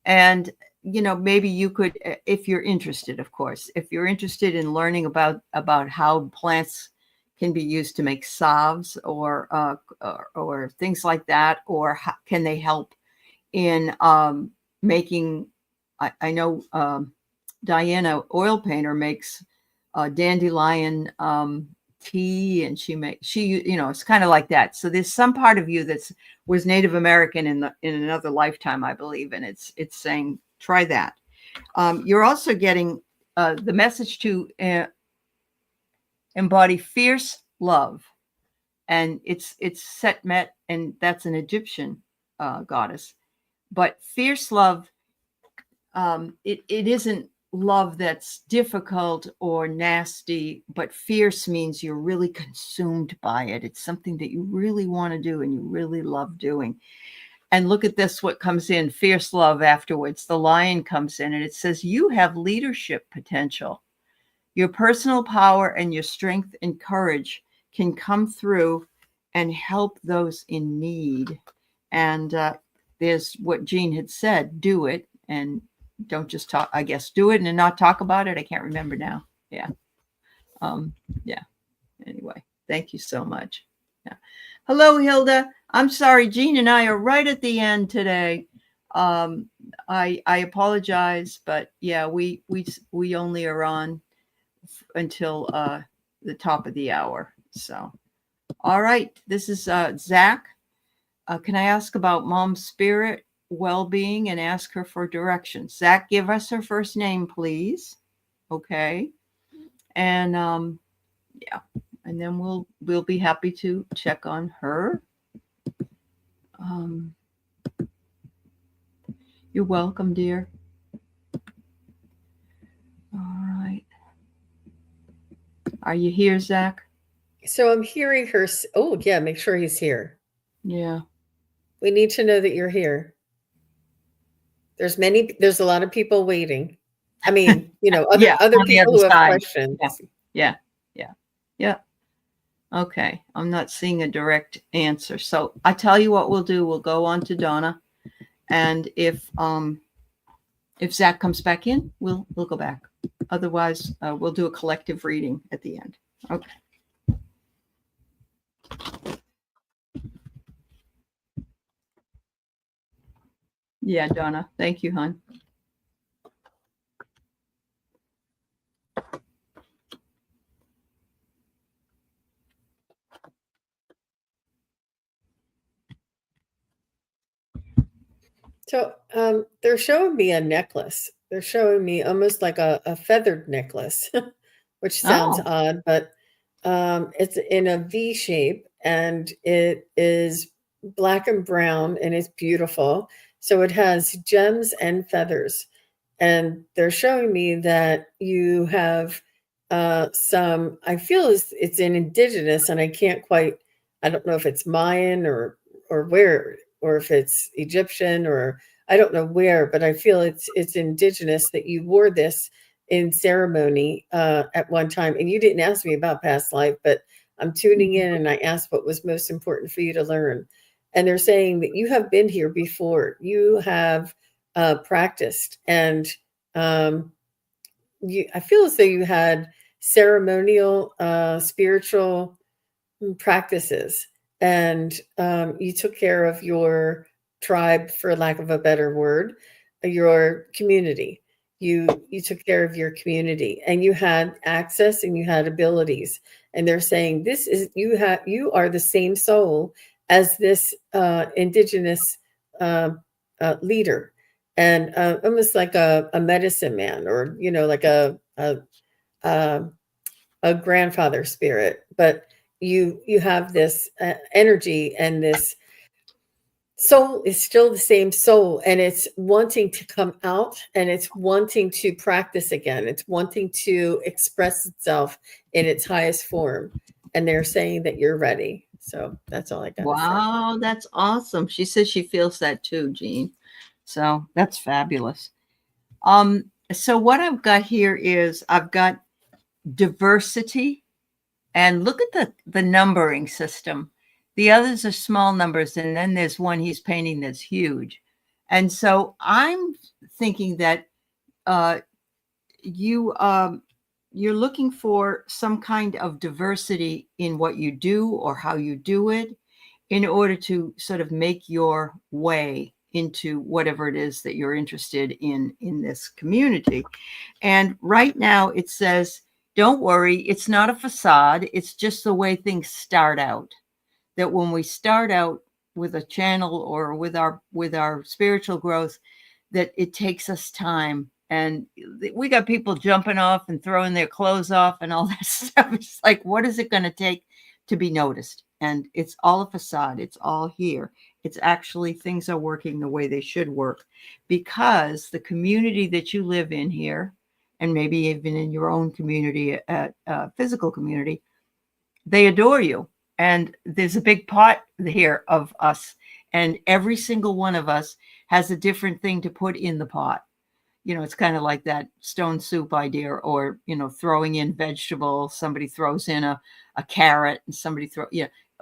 And, maybe you could, if you're interested, of course, if you're interested in learning about how plants can be used to make salves or things like that, or how, can they help in making, I know Diana, oil painter, makes dandelion tea, and it's kind of like that. So there's some part of you was Native American in another lifetime, I believe, and it's saying try that. You're also getting the message to embody fierce love, and it's Setmet, and that's an Egyptian goddess. But fierce love, it isn't love that's difficult or nasty, but fierce means you're really consumed by it. It's something that you really want to do and you really love doing. And look at this, what comes in, fierce love afterwards. The lion comes in and it says, you have leadership potential. Your personal power and your strength and courage can come through and help those in need. And there's what Jean had said, do it. And don't just talk, I guess, do it and not talk about it. I can't remember now. Yeah. Yeah. Anyway, thank you so much. Yeah. Hello, Hilda. I'm sorry. Jean and I are right at the end today. I apologize, but yeah, we only are on until the top of the hour. So, all right. This is Zach. Can I ask about Mom's spirit well-being and ask her for directions? Zach, give us her first name, please. Okay. And yeah, and then we'll be happy to check on her. You're welcome, dear. All right. Are you here, Zach? So I'm hearing her. Oh, yeah, make sure he's here. Yeah. We need to know that you're here. There's a lot of people waiting. I mean, other people who have questions. Yeah. Okay. I'm not seeing a direct answer. So I tell you what we'll do. We'll go on to Donna. And if Zach comes back in, we'll go back. Otherwise, we'll do a collective reading at the end. Okay. Yeah, Donna. Thank you, hon. So they're showing me a necklace. They're showing me almost like a feathered necklace, which sounds odd, but it's in a V shape and it is black and brown and it's beautiful. So it has gems and feathers. And they're showing me that you have some, I feel it's an indigenous, and I don't know if it's Mayan or where, or if it's Egyptian, or I don't know where, but I feel it's indigenous that you wore this in ceremony at one time. And you didn't ask me about past life, but I'm tuning in and I asked what was most important for you to learn. And they're saying that you have been here before. You have practiced, and I feel as though you had ceremonial, spiritual practices, and you took care of your tribe, for lack of a better word, your community. You took care of your community, and you had access and you had abilities. And they're saying you are the same soul as this indigenous leader, and almost like a medicine man, or like a grandfather spirit. But you have this energy, and this soul is still the same soul, and it's wanting to come out, and it's wanting to practice again. It's wanting to express itself in its highest form. And they're saying that you're ready. So that's all I got to say. Wow, that's awesome. She says she feels that too, Jean. So that's fabulous. So what I've got here is I've got diversity, and look at the numbering system. The others are small numbers, and then there's one he's painting that's huge. And so I'm thinking that you're looking for some kind of diversity in what you do or how you do it, in order to sort of make your way into whatever it is that you're interested in this community. And right now it says, don't worry, it's not a facade. It's just the way things start out. That when we start out with a channel or with our spiritual growth, that it takes us time. And we got people jumping off and throwing their clothes off and all that stuff. It's like, what is it going to take to be noticed? And it's all a facade. It's all here. It's actually, things are working the way they should work, because the community that you live in here, and maybe even in your own community, physical community, they adore you. And there's a big pot here of us, and every single one of us has a different thing to put in the pot. It's kind of like that stone soup idea, or, throwing in vegetables. Somebody throws in a carrot, and somebody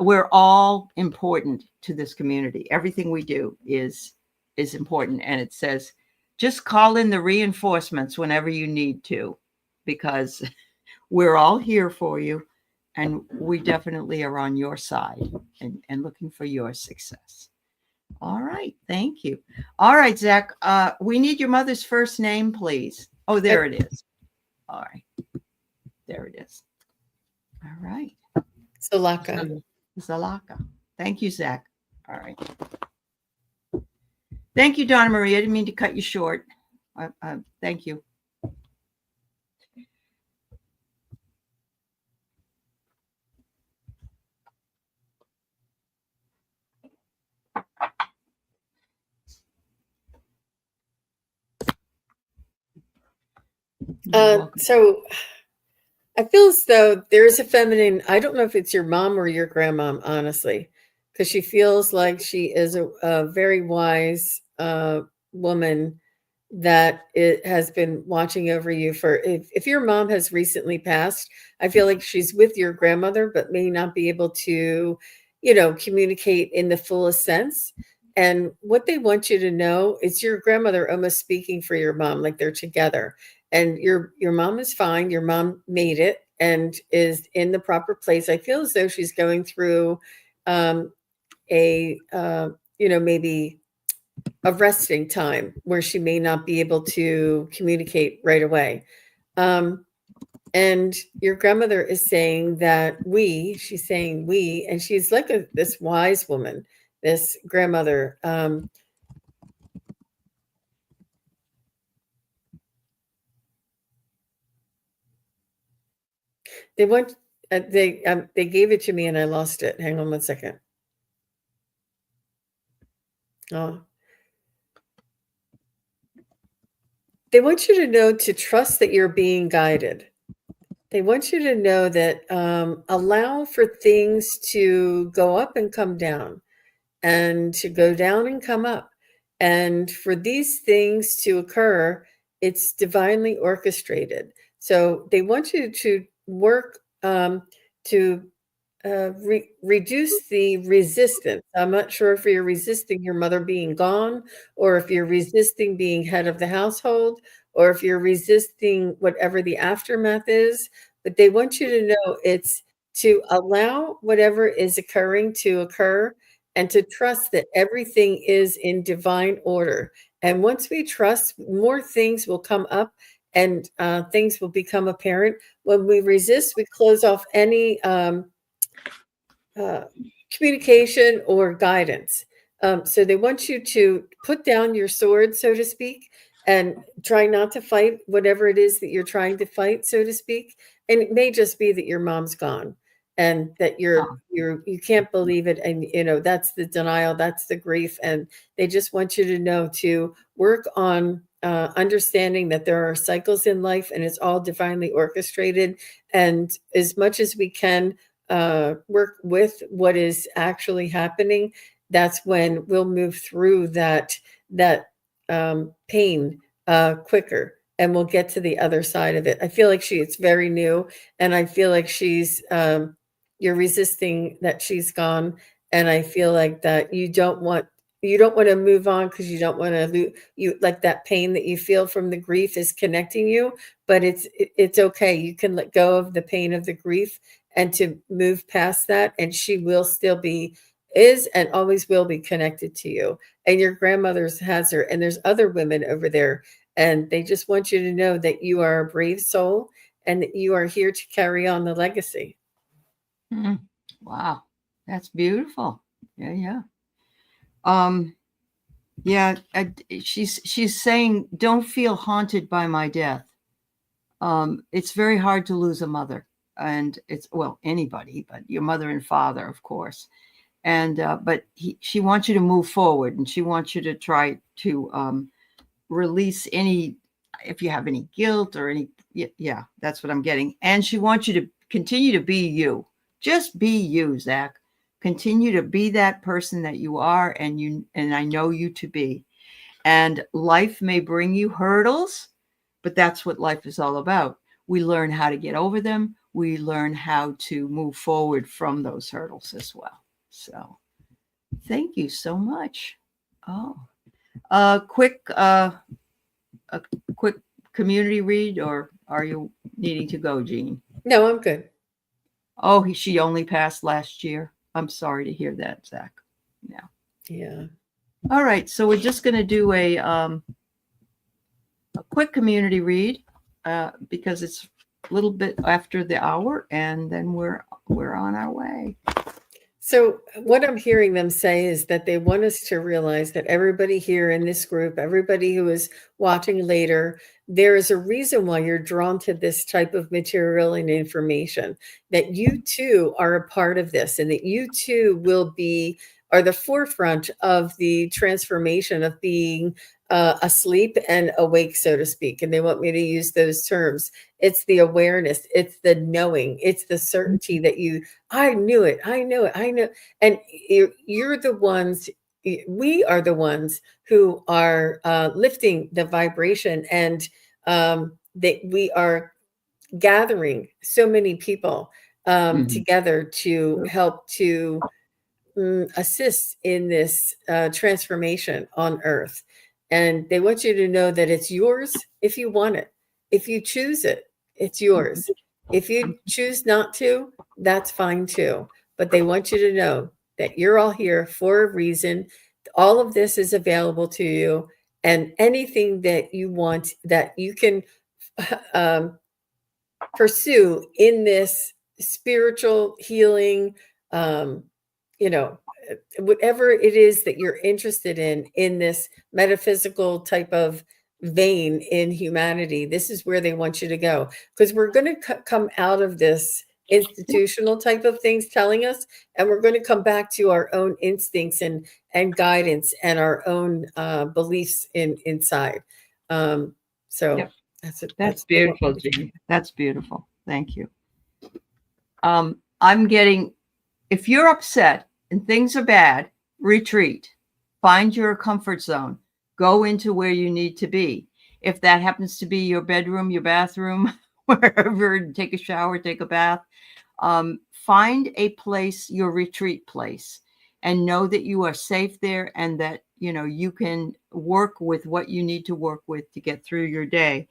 we're all important to this community. Everything we do is important. And it says, just call in the reinforcements whenever you need to, because we're all here for you. And we definitely are on your side and looking for your success. All right. Thank you. All right, Zach, we need your mother's first name, please. Oh, there it is. All right. There it is. All right. Zalaka. Zalaka. Thank you, Zach. All right. Thank you, Donna Marie. I didn't mean to cut you short. Thank you. So I feel as though there is a feminine, I don't know if it's your mom or your grandmom, honestly, because she feels like she is a very wise woman that has been watching over you. If your mom has recently passed, I feel like she's with your grandmother, but may not be able to, communicate in the fullest sense. And what they want you to know is your grandmother almost speaking for your mom, like they're together. And your mom is fine. Your mom made it and is in the proper place. I feel as though she's going through maybe a resting time where she may not be able to communicate right away. And your grandmother is saying that she's saying we, and she's like this wise woman, this grandmother. They gave it to me and I lost it. Hang on one second. Oh. They want you to know to trust that you're being guided. They want you to know that allow for things to go up and come down, and to go down and come up. And for these things to occur, it's divinely orchestrated. So they want you to work to reduce the resistance. I'm not sure if you're resisting your mother being gone, or if you're resisting being head of the household, or if you're resisting whatever the aftermath is. But they want you to know it's to allow whatever is occurring to occur, and to trust that everything is in divine order. And once we trust, more things will come up, and things will become apparent. When we resist, we close off any communication or guidance. So they want you to put down your sword, so to speak, and try not to fight whatever it is that you're trying to fight, so to speak. And it may just be that your mom's gone and that you can't believe it. And, that's the denial, that's the grief. And they just want you to know to work on understanding that there are cycles in life and it's all divinely orchestrated. And as much as we can work with what is actually happening, that's when we'll move through that pain quicker, and we'll get to the other side of it. I feel like it's very new, and I feel like you're resisting that she's gone, and I feel like that you don't want to move on because you don't want to like that pain that you feel from the grief is connecting you, but it's okay. You can let go of the pain of the grief and to move past that, and she will still is and always will be connected to you. And your grandmother's has her, and there's other women over there, and they just want you to know that you are a brave soul and that you are here to carry on the legacy. Wow, that's beautiful. Yeah. She's saying, don't feel haunted by my death. It's very hard to lose a mother, and anybody, but your mother and father, of course. And but she wants you to move forward, and she wants you to try to release if you have any guilt or any. Yeah, that's what I'm getting. And she wants you to continue to be you. Just be you, Zach. Continue to be that person that you are, and I know you to be. And life may bring you hurdles, but that's what life is all about. We learn how to get over them. We learn how to move forward from those hurdles as well. So thank you so much. A quick community read, or are you needing to go, Jean? No, I'm good. Oh, she only passed last year. I'm sorry to hear that, Zach. Yeah. All right. So we're just going to do a quick community read because it's a little bit after the hour, and then we're on our way. So what I'm hearing them say is that they want us to realize that everybody here in this group, everybody who is watching later, there is a reason why you're drawn to this type of material and information, that you too are a part of this, and that you too are the forefront of the transformation of being asleep and awake, so to speak. And they want me to use those terms. It's the awareness, it's the knowing, it's the certainty that I knew it, I know it, I know. And you're the ones, we are the ones who are lifting the vibration, and that we are gathering so many people together to help to assist in this transformation on Earth. And they want you to know that it's yours if you want it. If you choose it, it's yours. If you choose not to, that's fine too. But they want you to know that you're all here for a reason. All of this is available to you. And anything that you want, that you can pursue in this spiritual healing, whatever it is that you're interested in this metaphysical type of vein in humanity, this is where they want you to go. Because we're going to come out of this institutional type of things telling us, and we're going to come back to our own instincts and guidance and our own beliefs inside. Yep. That's beautiful, Jean. That's beautiful. Thank you. I'm getting, if you're upset and things are bad, retreat. Find your comfort zone. Go into where you need to be. If that happens to be your bedroom, your bathroom, wherever, take a shower, take a bath, find a place, your retreat place, and know that you are safe there, and that you can work with what you need to work with to get through your day.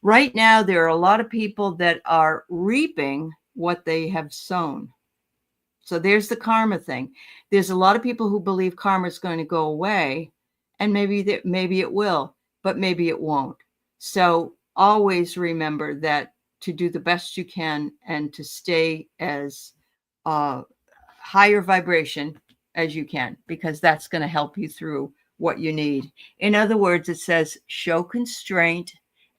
Right now, there are a lot of people that are reaping what they have sown. So there's the karma thing. There's a lot of people who believe karma is going to go away, and maybe it will, but maybe it won't. So always remember that to do the best you can and to stay as higher vibration as you can, because that's going to help you through what you need. In other words, it says show constraint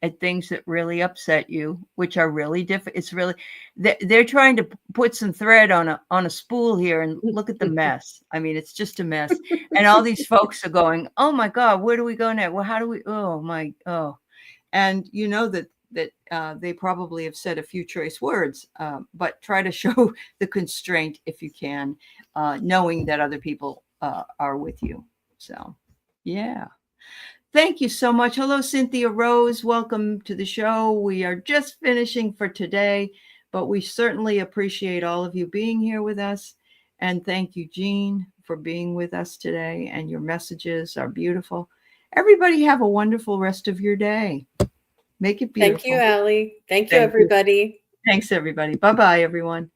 at things that really upset you, which are really different. It's really, they're trying to put some thread on a spool here, and look at the mess. I mean, it's just a mess. And all these folks are going, oh my God, where do we go now? Well, how do we, and you know that they probably have said a few choice words, but try to show the constraint if you can, knowing that other people are with you. So, yeah. Thank you so much. Hello, Cynthia Rose. Welcome to the show. We are just finishing for today, but we certainly appreciate all of you being here with us. And thank you, Jean, for being with us today. And your messages are beautiful. Everybody have a wonderful rest of your day. Make it beautiful. Thank you, Aley. Thank you, everybody. Thanks, everybody. Bye-bye, everyone.